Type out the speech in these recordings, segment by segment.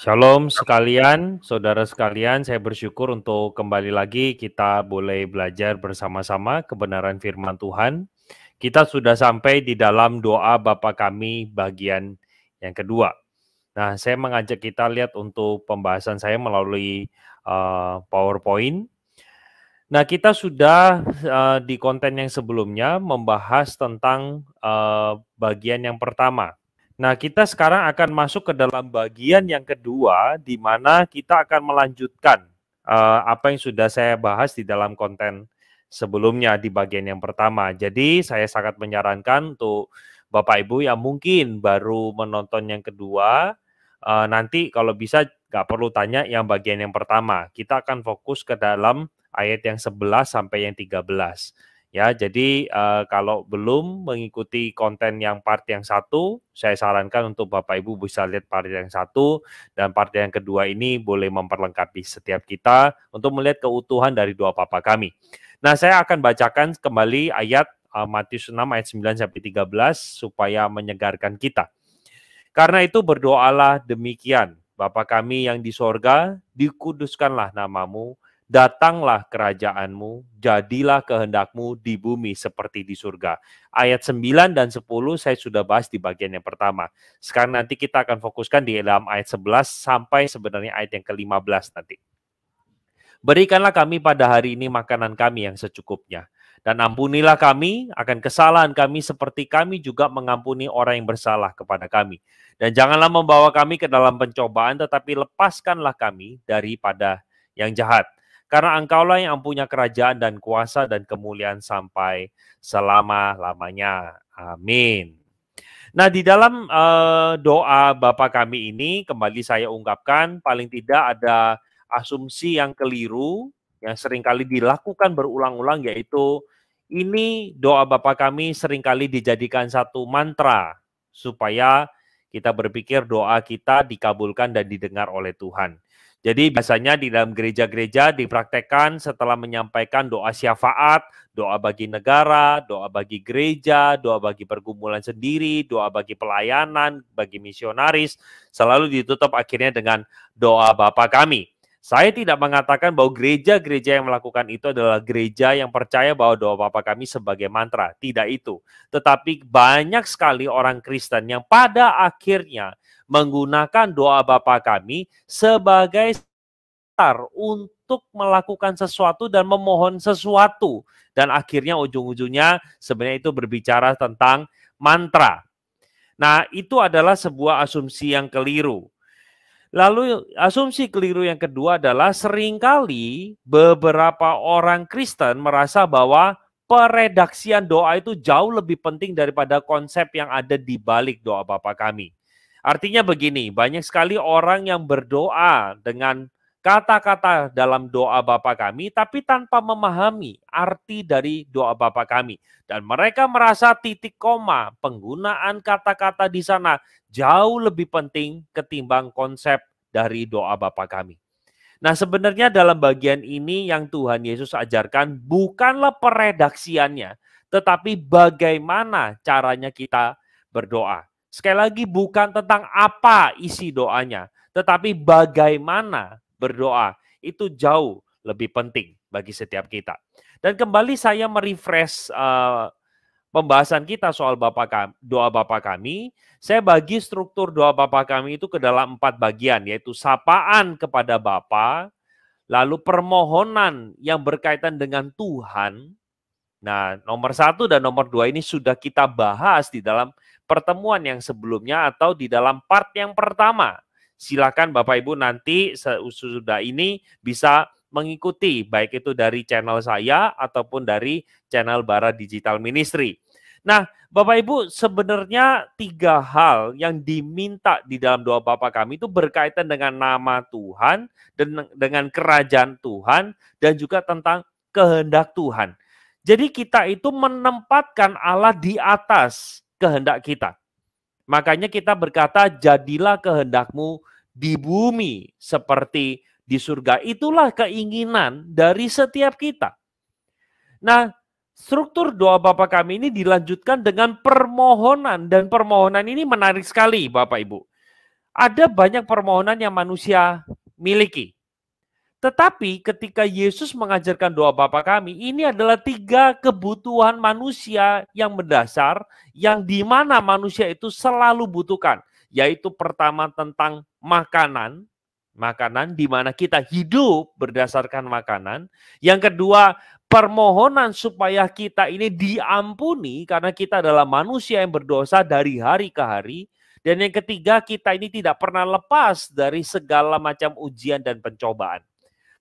Shalom sekalian, saudara sekalian, saya bersyukur untuk kembali lagi kita boleh belajar bersama-sama kebenaran firman Tuhan. Kita sudah sampai di dalam doa Bapa kami bagian yang kedua. Nah, saya mengajak kita lihat untuk pembahasan saya melalui PowerPoint. Nah, kita sudah di konten yang sebelumnya membahas tentang bagian yang pertama. Nah, kita sekarang akan masuk ke dalam bagian yang kedua, di mana kita akan melanjutkan apa yang sudah saya bahas di dalam konten sebelumnya di bagian yang pertama. Jadi, saya sangat menyarankan untuk Bapak Ibu yang mungkin baru menonton yang kedua, nanti kalau bisa nggak perlu tanya yang bagian yang pertama. Kita akan fokus ke dalam ayat yang 11 sampai yang 13. Ya, jadi kalau belum mengikuti konten yang part yang satu, saya sarankan untuk Bapak Ibu bisa lihat part yang satu, dan part yang kedua ini boleh memperlengkapi setiap kita untuk melihat keutuhan dari doa Bapa kami. Nah, saya akan bacakan kembali ayat Matius 6 ayat 9 sampai 13 supaya menyegarkan kita. Karena itu berdoalah demikian, Bapa kami yang di sorga, dikuduskanlah namamu, datanglah kerajaanmu, jadilah kehendakmu di bumi seperti di surga. Ayat 9 dan 10 saya sudah bahas di bagian yang pertama. Sekarang nanti kita akan fokuskan di dalam ayat 11 sampai sebenarnya ayat yang ke-15 nanti. Berikanlah kami pada hari ini makanan kami yang secukupnya. Dan ampunilah kami akan kesalahan kami seperti kami juga mengampuni orang yang bersalah kepada kami. Dan janganlah membawa kami ke dalam pencobaan, tetapi lepaskanlah kami daripada yang jahat. Karena Engkaulah yang punya kerajaan dan kuasa dan kemuliaan sampai selama-lamanya. Amin. Nah, di dalam doa Bapa kami ini, kembali saya ungkapkan, paling tidak ada asumsi yang keliru, yang seringkali dilakukan berulang-ulang, yaitu ini doa Bapa kami seringkali dijadikan satu mantra, supaya kita berpikir doa kita dikabulkan dan didengar oleh Tuhan. Jadi biasanya di dalam gereja-gereja dipraktekkan setelah menyampaikan doa syafaat, doa bagi negara, doa bagi gereja, doa bagi pergumulan sendiri, doa bagi pelayanan, bagi misionaris, selalu ditutup akhirnya dengan doa Bapa kami. Saya tidak mengatakan bahwa gereja-gereja yang melakukan itu adalah gereja yang percaya bahwa doa Bapa kami sebagai mantra. Tidak itu. Tetapi banyak sekali orang Kristen yang pada akhirnya menggunakan doa Bapa kami sebagai untuk melakukan sesuatu dan memohon sesuatu. Dan akhirnya ujung-ujungnya sebenarnya itu berbicara tentang mantra. Nah, itu adalah sebuah asumsi yang keliru. Lalu asumsi keliru yang kedua adalah seringkali beberapa orang Kristen merasa bahwa peredaksian doa itu jauh lebih penting daripada konsep yang ada di balik doa Bapa kami. Artinya begini, banyak sekali orang yang berdoa dengan kata-kata dalam doa Bapa kami, tapi tanpa memahami arti dari doa Bapa kami. Dan mereka merasa titik koma, penggunaan kata-kata di sana jauh lebih penting ketimbang konsep dari doa Bapa kami. Nah, sebenarnya dalam bagian ini yang Tuhan Yesus ajarkan bukanlah peredaksiannya, tetapi bagaimana caranya kita berdoa. Sekali lagi bukan tentang apa isi doanya, tetapi bagaimana berdoa. Itu jauh lebih penting bagi setiap kita. Dan kembali saya merefresh pembahasan kita soal doa Bapa kami, saya bagi struktur doa Bapa kami itu ke dalam 4 bagian, yaitu sapaan kepada Bapa, lalu permohonan yang berkaitan dengan Tuhan. Nah, nomor 1 dan nomor 2 ini sudah kita bahas di dalam pertemuan yang sebelumnya atau di dalam part yang pertama. Silakan Bapak Ibu nanti sesudah ini bisa mengikuti, baik itu dari channel saya ataupun dari channel Bara Digital Ministry. Nah, Bapak Ibu, sebenarnya 3 hal yang diminta di dalam doa Bapa kami itu berkaitan dengan nama Tuhan, dan dengan kerajaan Tuhan, dan juga tentang kehendak Tuhan. Jadi kita itu menempatkan Allah di atas kehendak kita. Makanya kita berkata, jadilah kehendakmu di bumi seperti di surga. Itulah keinginan dari setiap kita. Nah, struktur doa Bapa kami ini dilanjutkan dengan permohonan. Dan permohonan ini menarik sekali Bapak Ibu. Ada banyak permohonan yang manusia miliki. Tetapi ketika Yesus mengajarkan doa Bapa kami, ini adalah 3 kebutuhan manusia yang mendasar, yang di mana manusia itu selalu butuhkan. Yaitu pertama tentang makanan, makanan di mana kita hidup berdasarkan makanan. Yang kedua, permohonan supaya kita ini diampuni karena kita adalah manusia yang berdosa dari hari ke hari. Dan yang ketiga, kita ini tidak pernah lepas dari segala macam ujian dan pencobaan.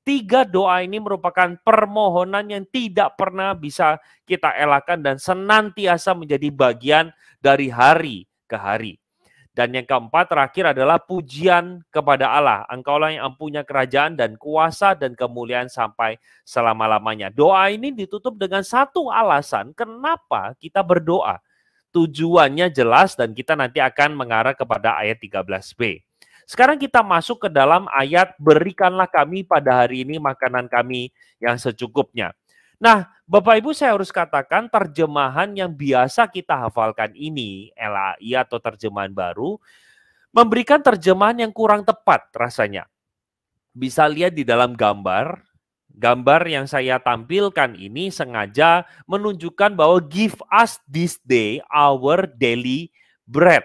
3 doa ini merupakan permohonan yang tidak pernah bisa kita elakkan dan senantiasa menjadi bagian dari hari ke hari. Dan yang keempat terakhir adalah pujian kepada Allah. Engkaulah yang punya kerajaan dan kuasa dan kemuliaan sampai selama-lamanya. Doa ini ditutup dengan satu alasan kenapa kita berdoa. Tujuannya jelas dan kita nanti akan mengarah kepada ayat 13b. Sekarang kita masuk ke dalam ayat, berikanlah kami pada hari ini makanan kami yang secukupnya. Nah, Bapak Ibu saya harus katakan terjemahan yang biasa kita hafalkan ini, LAI atau terjemahan baru, memberikan terjemahan yang kurang tepat rasanya. Bisa lihat di dalam gambar yang saya tampilkan ini sengaja menunjukkan bahwa give us this day our daily bread.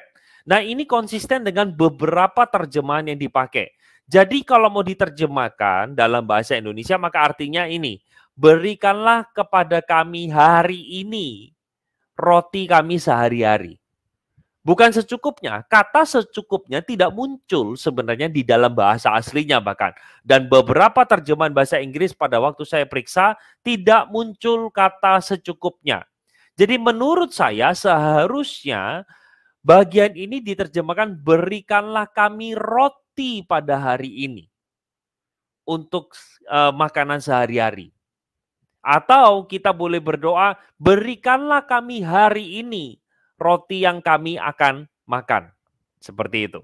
Nah, ini konsisten dengan beberapa terjemahan yang dipakai. Jadi kalau mau diterjemahkan dalam bahasa Indonesia maka artinya ini, berikanlah kepada kami hari ini roti kami sehari-hari. Bukan secukupnya, kata secukupnya tidak muncul sebenarnya di dalam bahasa aslinya bahkan. Dan beberapa terjemahan bahasa Inggris pada waktu saya periksa tidak muncul kata secukupnya. Jadi menurut saya seharusnya bagian ini diterjemahkan berikanlah kami roti pada hari ini untuk makanan sehari-hari. Atau kita boleh berdoa berikanlah kami hari ini roti yang kami akan makan. Seperti itu.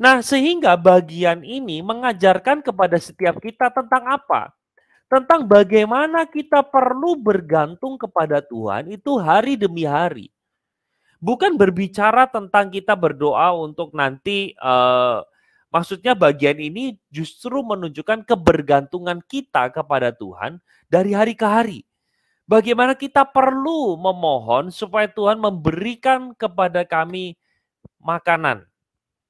Nah, sehingga bagian ini mengajarkan kepada setiap kita tentang apa? Tentang bagaimana kita perlu bergantung kepada Tuhan itu hari demi hari. Bukan berbicara tentang kita berdoa untuk nanti, maksudnya bagian ini justru menunjukkan kebergantungan kita kepada Tuhan dari hari ke hari. Bagaimana kita perlu memohon supaya Tuhan memberikan kepada kami makanan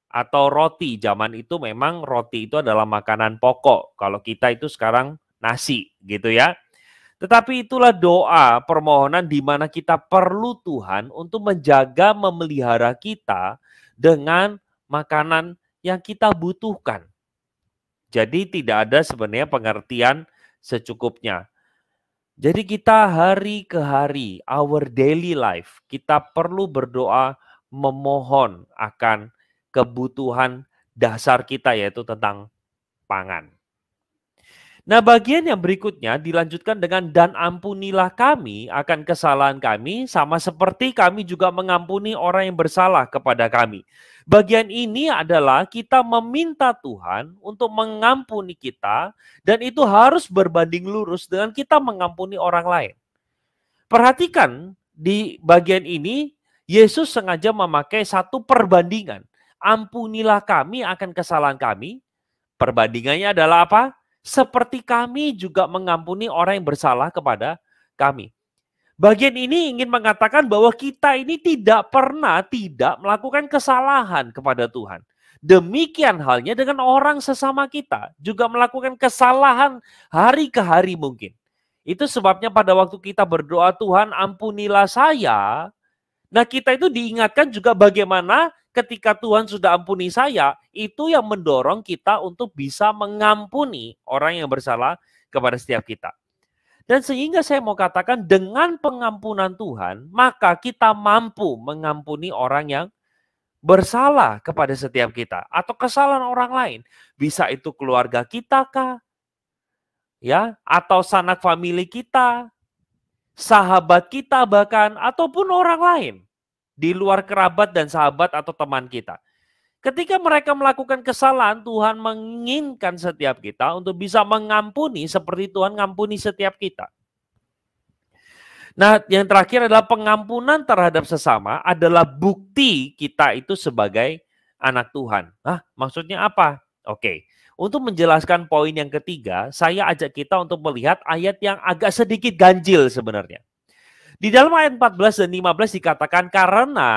atau roti. Zaman itu memang roti itu adalah makanan pokok. Kalau kita itu sekarang nasi gitu ya. Tetapi itulah doa, permohonan di mana kita perlu Tuhan untuk menjaga, memelihara kita dengan makanan yang kita butuhkan. Jadi tidak ada sebenarnya pengertian secukupnya. Jadi kita hari ke hari, our daily life, kita perlu berdoa memohon akan kebutuhan dasar kita yaitu tentang pangan. Nah, bagian yang berikutnya dilanjutkan dengan dan ampunilah kami akan kesalahan kami sama seperti kami juga mengampuni orang yang bersalah kepada kami. Bagian ini adalah kita meminta Tuhan untuk mengampuni kita dan itu harus berbanding lurus dengan kita mengampuni orang lain. Perhatikan di bagian ini Yesus sengaja memakai satu perbandingan. Ampunilah kami akan kesalahan kami. Perbandingannya adalah apa? Seperti kami juga mengampuni orang yang bersalah kepada kami. Bagian ini ingin mengatakan bahwa kita ini tidak pernah tidak melakukan kesalahan kepada Tuhan. Demikian halnya dengan orang sesama kita. Juga melakukan kesalahan hari ke hari mungkin. Itu sebabnya pada waktu kita berdoa, Tuhan ampunilah saya. Nah, kita itu diingatkan juga bagaimana ketika Tuhan sudah ampuni saya, itu yang mendorong kita untuk bisa mengampuni orang yang bersalah kepada setiap kita. Dan sehingga saya mau katakan dengan pengampunan Tuhan, maka kita mampu mengampuni orang yang bersalah kepada setiap kita. Atau kesalahan orang lain. Bisa itu keluarga kita kah? Ya, atau sanak famili kita, sahabat kita bahkan, ataupun orang lain di luar kerabat dan sahabat atau teman kita. Ketika mereka melakukan kesalahan, Tuhan menginginkan setiap kita untuk bisa mengampuni seperti Tuhan mengampuni setiap kita. Nah, yang terakhir adalah pengampunan terhadap sesama adalah bukti kita itu sebagai anak Tuhan. Hah, maksudnya apa? Oke, untuk menjelaskan poin yang ketiga, saya ajak kita untuk melihat ayat yang agak sedikit ganjil sebenarnya. Di dalam ayat 14 dan 15 dikatakan karena,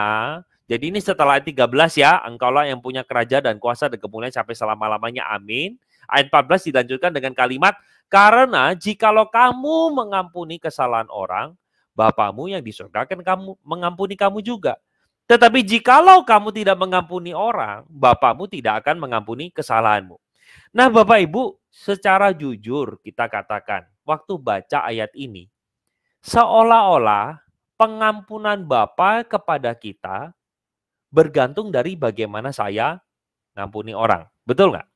jadi ini setelah ayat 13 ya, engkaulah yang punya kerajaan dan kuasa dan kemuliaan sampai selama-lamanya, amin. Ayat 14 dilanjutkan dengan kalimat, karena jikalau kamu mengampuni kesalahan orang, Bapamu yang di surga akan kamu mengampuni kamu juga. Tetapi jikalau kamu tidak mengampuni orang, Bapamu tidak akan mengampuni kesalahanmu. Nah Bapak Ibu, secara jujur kita katakan, waktu baca ayat ini, seolah-olah pengampunan Bapa kepada kita bergantung dari bagaimana saya ngampuni orang. Betul nggak?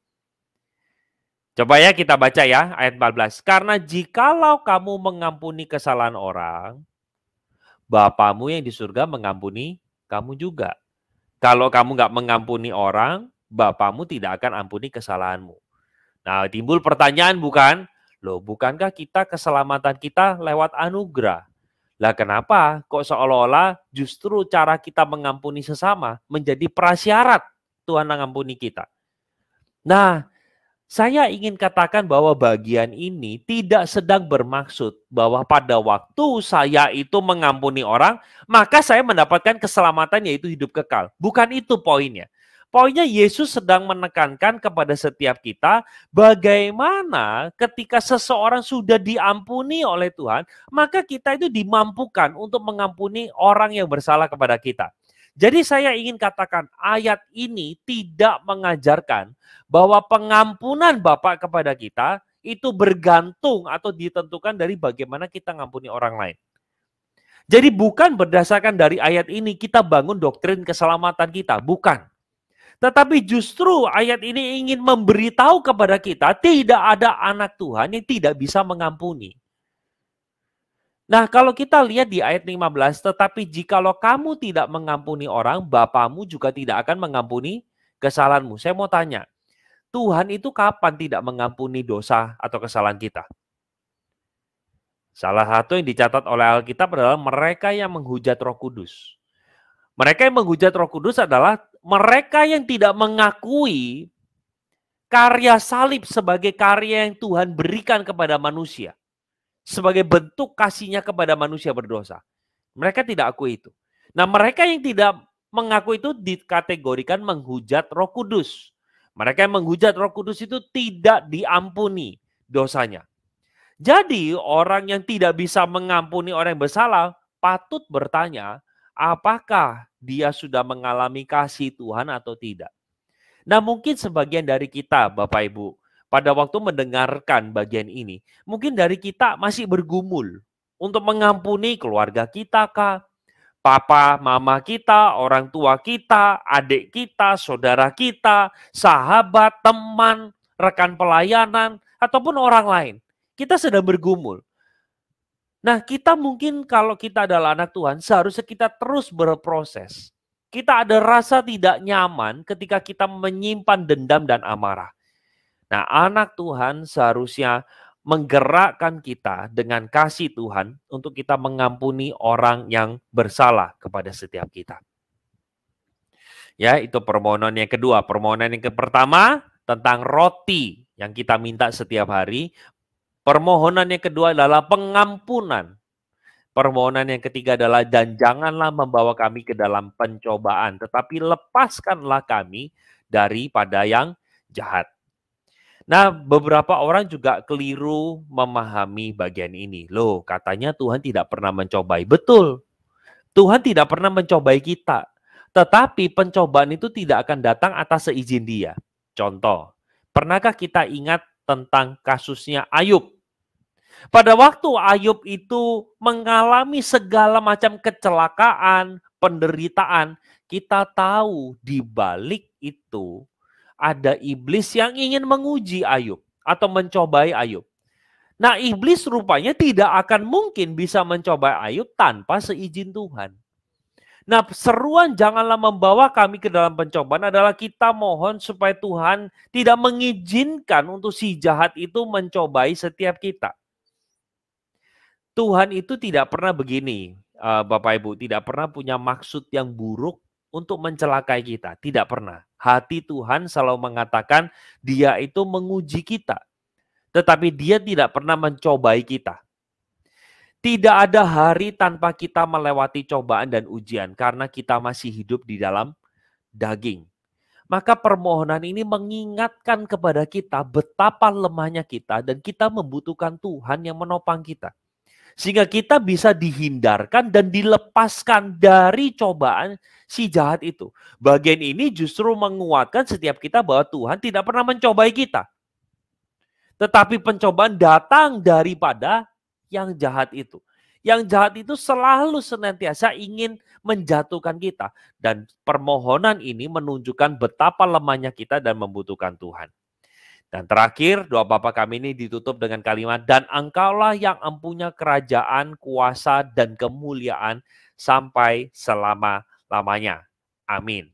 Coba ya kita baca ya ayat 14. Karena jikalau kamu mengampuni kesalahan orang, Bapamu yang di surga mengampuni kamu juga. Kalau kamu nggak mengampuni orang, Bapamu tidak akan ampuni kesalahanmu. Nah, timbul pertanyaan bukan? Loh, bukankah kita keselamatan kita lewat anugerah? Lah kenapa kok seolah-olah justru cara kita mengampuni sesama menjadi prasyarat Tuhan mengampuni kita? Nah, saya ingin katakan bahwa bagian ini tidak sedang bermaksud bahwa pada waktu saya itu mengampuni orang, maka saya mendapatkan keselamatan yaitu hidup kekal. Bukan itu poinnya. Poinnya Yesus sedang menekankan kepada setiap kita bagaimana ketika seseorang sudah diampuni oleh Tuhan, maka kita itu dimampukan untuk mengampuni orang yang bersalah kepada kita. Jadi saya ingin katakan ayat ini tidak mengajarkan bahwa pengampunan Bapa kepada kita itu bergantung atau ditentukan dari bagaimana kita ngampuni orang lain. Jadi bukan berdasarkan dari ayat ini kita bangun doktrin keselamatan kita, bukan. Tetapi justru ayat ini ingin memberitahu kepada kita tidak ada anak Tuhan yang tidak bisa mengampuni. Nah, kalau kita lihat di ayat 15, tetapi jikalau kamu tidak mengampuni orang, Bapamu juga tidak akan mengampuni kesalahanmu. Saya mau tanya, Tuhan itu kapan tidak mengampuni dosa atau kesalahan kita? Salah satu yang dicatat oleh Alkitab adalah mereka yang menghujat Roh Kudus. Mereka yang menghujat Roh Kudus adalah mereka yang tidak mengakui karya salib sebagai karya yang Tuhan berikan kepada manusia. Sebagai bentuk kasihnya kepada manusia berdosa. Mereka tidak akui itu. Nah, mereka yang tidak mengaku itu dikategorikan menghujat Roh Kudus. Mereka yang menghujat Roh Kudus itu tidak diampuni dosanya. Jadi, orang yang tidak bisa mengampuni orang yang bersalah patut bertanya, apakah dia sudah mengalami kasih Tuhan atau tidak? Nah, mungkin sebagian dari kita, Bapak Ibu, pada waktu mendengarkan bagian ini, mungkin dari kita masih bergumul untuk mengampuni keluarga kita kah, papa, mama kita, orang tua kita, adik kita, saudara kita, sahabat, teman, rekan pelayanan, ataupun orang lain. Kita sedang bergumul. Nah, kita mungkin kalau kita adalah anak Tuhan, seharusnya kita terus berproses. Kita ada rasa tidak nyaman ketika kita menyimpan dendam dan amarah. Nah, anak Tuhan seharusnya menggerakkan kita dengan kasih Tuhan untuk kita mengampuni orang yang bersalah kepada setiap kita. Ya, itu permohonan yang kedua. Permohonan yang pertama tentang roti yang kita minta setiap hari. Permohonan yang kedua adalah pengampunan. Permohonan yang ketiga adalah dan janganlah membawa kami ke dalam pencobaan, tetapi lepaskanlah kami daripada yang jahat. Nah, beberapa orang juga keliru memahami bagian ini. Loh, katanya Tuhan tidak pernah mencobai. Betul, Tuhan tidak pernah mencobai kita. Tetapi pencobaan itu tidak akan datang atas seizin Dia. Contoh, pernahkah kita ingat tentang kasusnya Ayub? Pada waktu Ayub itu mengalami segala macam kecelakaan, penderitaan, kita tahu di balik itu ada iblis yang ingin menguji Ayub atau mencobai Ayub. Nah, iblis rupanya tidak akan mungkin bisa mencobai Ayub tanpa seizin Tuhan. Nah, seruan janganlah membawa kami ke dalam pencobaan adalah kita mohon supaya Tuhan tidak mengizinkan untuk si jahat itu mencobai setiap kita. Tuhan itu tidak pernah begini, Bapak Ibu, tidak pernah punya maksud yang buruk untuk mencelakai kita, tidak pernah. Hati Tuhan selalu mengatakan Dia itu menguji kita, tetapi Dia tidak pernah mencobai kita. Tidak ada hari tanpa kita melewati cobaan dan ujian karena kita masih hidup di dalam daging. Maka permohonan ini mengingatkan kepada kita betapa lemahnya kita dan kita membutuhkan Tuhan yang menopang kita. Sehingga kita bisa dihindarkan dan dilepaskan dari cobaan si jahat itu. Bagian ini justru menguatkan setiap kita bahwa Tuhan tidak pernah mencobai kita. Tetapi pencobaan datang daripada yang jahat itu. Yang jahat itu selalu senantiasa ingin menjatuhkan kita. Dan permohonan ini menunjukkan betapa lemahnya kita dan membutuhkan Tuhan. Dan terakhir, doa Bapa kami ini ditutup dengan kalimat, dan Engkaulah yang empunya kerajaan, kuasa, dan kemuliaan sampai selama-lamanya. Amin.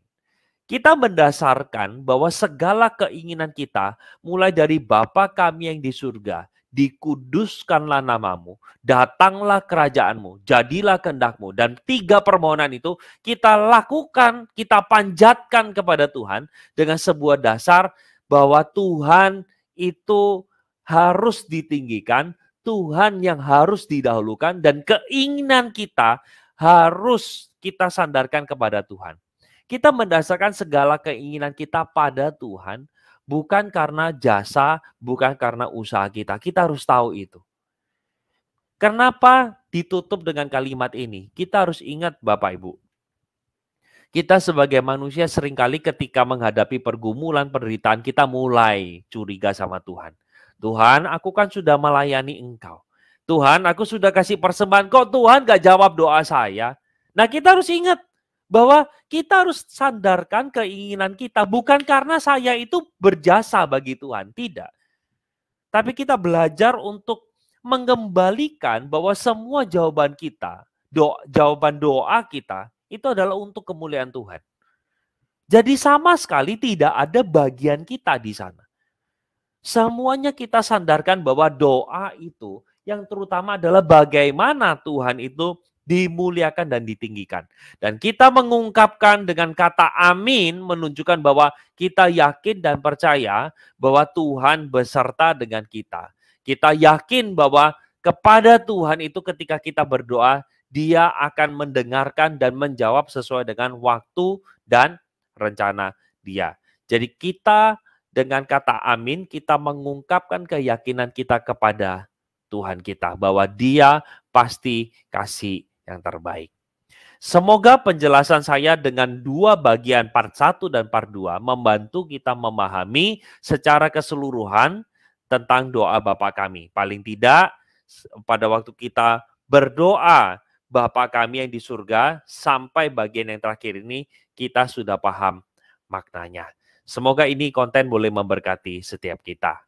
Kita mendasarkan bahwa segala keinginan kita, mulai dari Bapa kami yang di surga, dikuduskanlah namamu, datanglah kerajaanmu, jadilah kehendakmu. Dan 3 permohonan itu kita lakukan, kita panjatkan kepada Tuhan dengan sebuah dasar bahwa Tuhan itu harus ditinggikan, Tuhan yang harus didahulukan, dan keinginan kita harus kita sandarkan kepada Tuhan. Kita mendasarkan segala keinginan kita pada Tuhan, bukan karena jasa, bukan karena usaha kita. Kita harus tahu itu. Kenapa ditutup dengan kalimat ini? Kita harus ingat Bapak Ibu. Kita sebagai manusia seringkali ketika menghadapi pergumulan, penderitaan, kita mulai curiga sama Tuhan. Tuhan, aku kan sudah melayani Engkau. Tuhan, aku sudah kasih persembahan. Kok Tuhan gak jawab doa saya? Nah, kita harus ingat bahwa kita harus sandarkan keinginan kita. Bukan karena saya itu berjasa bagi Tuhan. Tidak. Tapi kita belajar untuk mengembalikan bahwa semua jawaban kita, jawaban doa kita, itu adalah untuk kemuliaan Tuhan. Jadi sama sekali tidak ada bagian kita di sana. Semuanya kita sandarkan bahwa doa itu yang terutama adalah bagaimana Tuhan itu dimuliakan dan ditinggikan. Dan kita mengungkapkan dengan kata amin menunjukkan bahwa kita yakin dan percaya bahwa Tuhan beserta dengan kita. Kita yakin bahwa kepada Tuhan itu ketika kita berdoa, Dia akan mendengarkan dan menjawab sesuai dengan waktu dan rencana Dia. Jadi kita dengan kata amin, kita mengungkapkan keyakinan kita kepada Tuhan kita. Bahwa Dia pasti kasih yang terbaik. Semoga penjelasan saya dengan 2 bagian part 1 dan part 2 membantu kita memahami secara keseluruhan tentang doa Bapa kami. Paling tidak pada waktu kita berdoa Bapa kami yang di surga, sampai bagian yang terakhir ini kita sudah paham maknanya. Semoga ini konten boleh memberkati setiap kita.